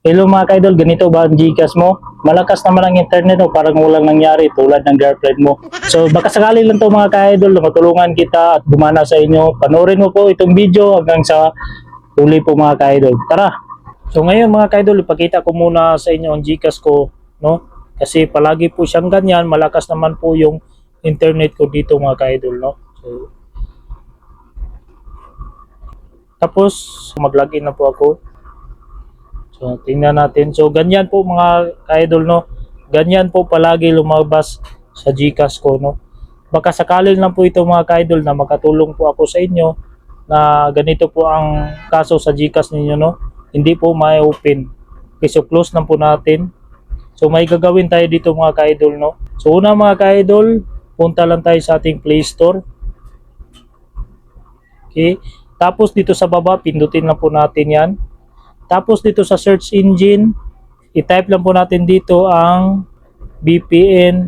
Hello mga ka-idol, ganito ba ang Gcash mo? Malakas naman ang internet o parang walang nangyari tulad ng girlfriend mo. So baka sakali lang to mga ka-idol na matulungan kita at gumana sa inyo. Panoorin mo po itong video hanggang sa huli po mga ka-idol. Tara! So ngayon mga ka-idol, ipakita ko muna sa inyo ang Gcash ko, no? Kasi palagi po siyang ganyan, malakas naman po yung internet ko dito mga ka-idol, no? So, tapos mag-login na po ako. So, tingnan natin. So, ganyan po mga ka-idol, no? Ganyan po palagi lumabas sa Gcash ko, no? Baka sakali lang po ito mga ka-idol na makatulong po ako sa inyo na ganito po ang kaso sa Gcash ninyo, no? Hindi po may open. Okay, so close na po natin. So, may gagawin tayo dito mga ka-idol, no? So, una mga ka-idol, punta lang tayo sa ating Play Store. Okay? Tapos dito sa baba, pindutin lang po natin yan. Tapos dito sa search engine, i-type lang po natin dito ang VPN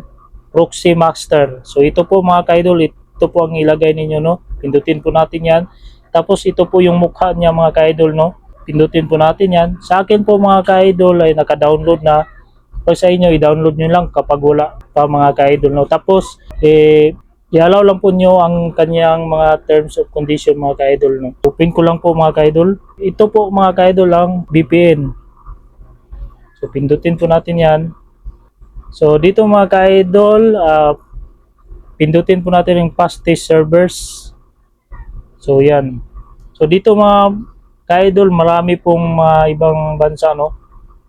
Proxy Master. So ito po mga ka-idol, ito po ang ilagay ninyo, no? Pindutin po natin yan. Tapos ito po yung mukha niya mga ka-idol, no? Pindutin po natin yan. Sa akin po mga ka-idol ay naka-download na. Pag sa inyo, i-download nyo lang kapag wala pa mga ka-idol, no? Tapos, i-allow lang po nyo ang kanyang mga terms of condition mga ka-idol, no? Open ko lang po mga ka-idol. Ito po mga ka-idol ang VPN. So pindutin po natin yan. So dito mga ka-idol, pindutin po natin yung fastest servers. So yan. So dito mga ka-idol, marami pong mga ibang bansa, no?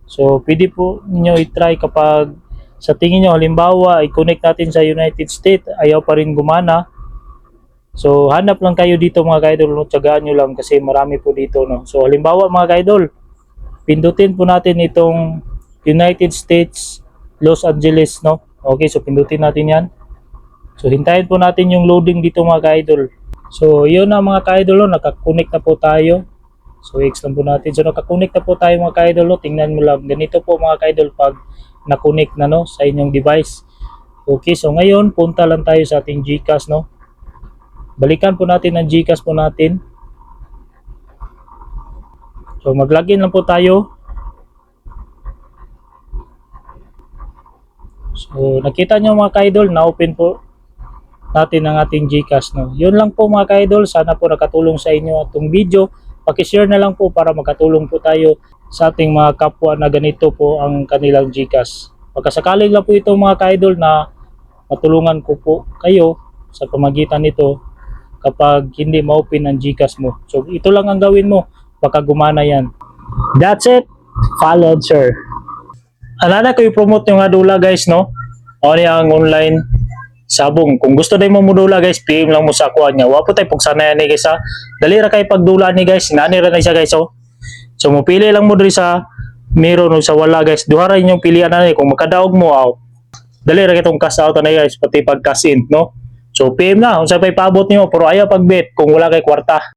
So pwede po niyo i-try kapag sa tingin nyo, halimbawa, i-connect natin sa United States, ayaw pa rin gumana. So, hanap lang kayo dito mga ka-idol, no? Tiyagaan nyo lang kasi marami po dito, no? So, halimbawa mga ka-idol, pindutin po natin itong United States, Los Angeles, no? Okay, so pindutin natin yan. So, hintayin po natin yung loading dito mga ka-idol. So, yun na mga ka-idol, no? Nakakonect na po tayo. So, X lang po natin. So, nakakonect na po tayo mga ka-idol, no? Tingnan mo lang. Ganito po mga ka-idol pag na-connect na, no, sa inyong device. Okay, so ngayon punta lang tayo sa ating Gcash, no. Balikan po natin ang Gcash po natin. So mag-login lang po tayo. So nakita nyo mga ka-idol, na-open po natin ang ating Gcash, no. Yun lang po mga ka-idol, sana po nakatulong sa inyo itong video. Paki-share na lang po para makatulong po tayo sa ating mga kapwa na ganito po ang kanilang Gcash. Pagkasakali lang po ito mga ka-idol na matulungan ko po kayo sa pamagitan nito kapag hindi ma-open ang Gcash mo. So ito lang ang gawin mo, baka gumana yan. That's it. Followed, sir. Alala ko i-promote yung adula guys, no? O niya ang online sabong. Kung gusto din mo mudula guys, PM lang mo sa kuha niya. Wapo tayo pag sana yan guys ha. Dali ra kayo pagdula ni guys. Nani ra na siya guys, oh. So mupili lang mo diri sa meron o sa wala guys. Duha ra inyong pilian na ni kung makadaog mo aw. Dali ra kitong cash out na guys pati pag cash in, no. So PM na unsa pay paabot nimo pero ayaw pagbet kung wala kay kwarta.